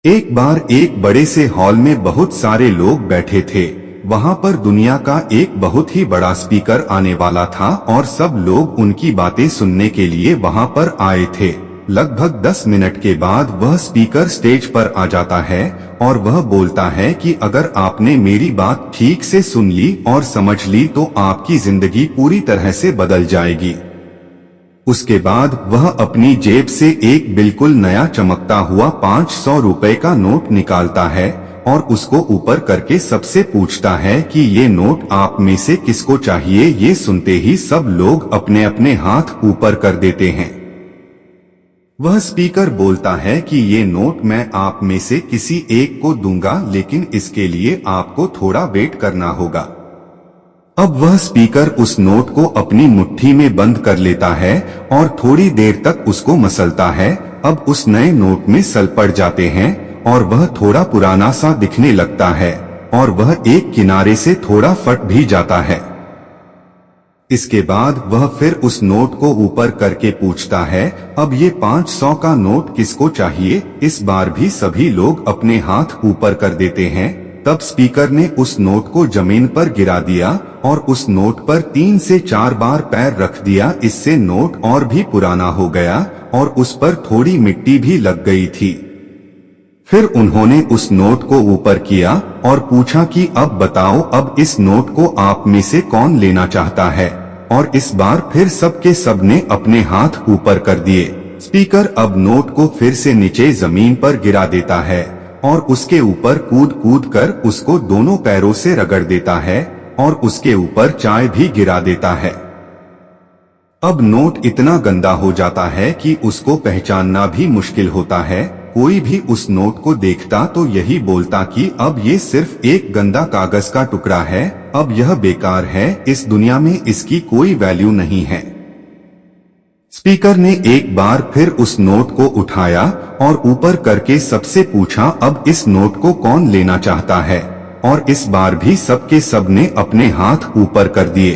एक बार एक बड़े से हॉल में बहुत सारे लोग बैठे थे। वहां पर दुनिया का एक बहुत ही बड़ा स्पीकर आने वाला था और सब लोग उनकी बातें सुनने के लिए वहां पर आए थे। लगभग 10 मिनट के बाद वह स्पीकर स्टेज पर आ जाता है और वह बोलता है कि अगर आपने मेरी बात ठीक से सुन ली और समझ ली तो आपकी जिंदगी पूरी तरह से बदल जाएगी। उसके बाद वह अपनी जेब से एक बिल्कुल नया चमकता हुआ 500 रुपए का नोट निकालता है और उसको ऊपर करके सबसे पूछता है कि ये नोट आप में से किसको चाहिए। ये सुनते ही सब लोग अपने अपने हाथ ऊपर कर देते हैं। वह स्पीकर बोलता है कि ये नोट मैं आप में से किसी एक को दूंगा, लेकिन इसके लिए आपको थोड़ा वेट करना होगा। अब वह स्पीकर उस नोट को अपनी मुट्ठी में बंद कर लेता है और थोड़ी देर तक उसको मसलता है। अब उस नए नोट में सल पड़ जाते हैं और वह थोड़ा पुराना सा दिखने लगता है और वह एक किनारे से थोड़ा फट भी जाता है। इसके बाद वह फिर उस नोट को ऊपर करके पूछता है, अब ये 500 का नोट किसको चाहिए। इस बार भी सभी लोग अपने हाथ ऊपर कर देते हैं। तब स्पीकर ने उस नोट को जमीन पर गिरा दिया और उस नोट पर 3 से 4 बार पैर रख दिया। इससे नोट और भी पुराना हो गया और उस पर थोड़ी मिट्टी भी लग गई थी। फिर उन्होंने उस नोट को ऊपर किया और पूछा कि अब बताओ, अब इस नोट को आप में से कौन लेना चाहता है। और इस बार फिर सबके सब ने अपने हाथ ऊपर कर दिए। स्पीकर अब नोट को फिर से नीचे जमीन पर गिरा देता है और उसके ऊपर कूद कूद कर उसको दोनों पैरों से रगड़ देता है और उसके ऊपर चाय भी गिरा देता है। अब नोट इतना गंदा हो जाता है कि उसको पहचानना भी मुश्किल होता है। कोई भी उस नोट को देखता तो यही बोलता कि अब ये सिर्फ एक गंदा कागज का टुकड़ा है, अब यह बेकार है, इस दुनिया में इसकी कोई वैल्यू नहीं है। स्पीकर ने एक बार फिर उस नोट को उठाया और ऊपर करके सबसे पूछा, अब इस नोट को कौन लेना चाहता है। और इस बार भी सबके सब ने अपने हाथ ऊपर कर दिए।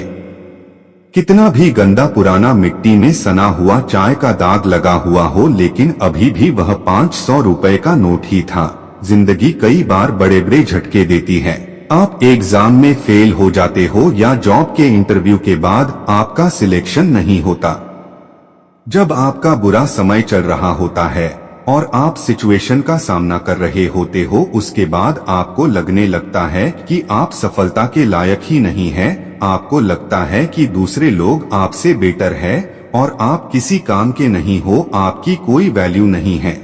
कितना भी गंदा पुराना मिट्टी में सना हुआ चाय का दाग लगा हुआ हो, लेकिन अभी भी वह 500 रुपए का नोट ही था। जिंदगी कई बार बड़े बड़े झटके देती है। आप एग्जाम में फेल हो जाते हो या जॉब के इंटरव्यू के बाद आपका सिलेक्शन नहीं होता। जब आपका बुरा समय चल रहा होता है और आप सिचुएशन का सामना कर रहे होते हो, उसके बाद आपको लगने लगता है कि आप सफलता के लायक ही नहीं हैं। आपको लगता है कि दूसरे लोग आपसे बेटर है और आप किसी काम के नहीं हो, आपकी कोई वैल्यू नहीं है।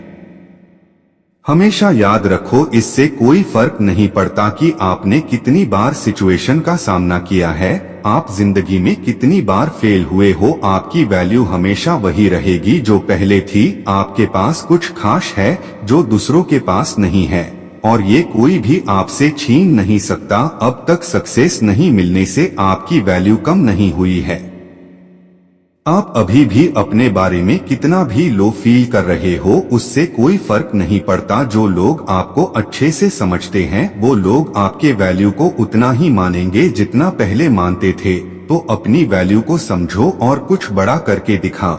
हमेशा याद रखो, इससे कोई फर्क नहीं पड़ता कि आपने कितनी बार सिचुएशन का सामना किया है, आप जिंदगी में कितनी बार फेल हुए हो, आपकी वैल्यू हमेशा वही रहेगी जो पहले थी। आपके पास कुछ खास है जो दूसरों के पास नहीं है और ये कोई भी आपसे छीन नहीं सकता। अब तक सक्सेस नहीं मिलने से आपकी वैल्यू कम नहीं हुई है। आप अभी भी अपने बारे में कितना भी लो फील कर रहे हो, उससे कोई फर्क नहीं पड़ता। जो लोग आपको अच्छे से समझते हैं वो लोग आपके वैल्यू को उतना ही मानेंगे जितना पहले मानते थे। तो अपनी वैल्यू को समझो और कुछ बड़ा करके दिखाओ।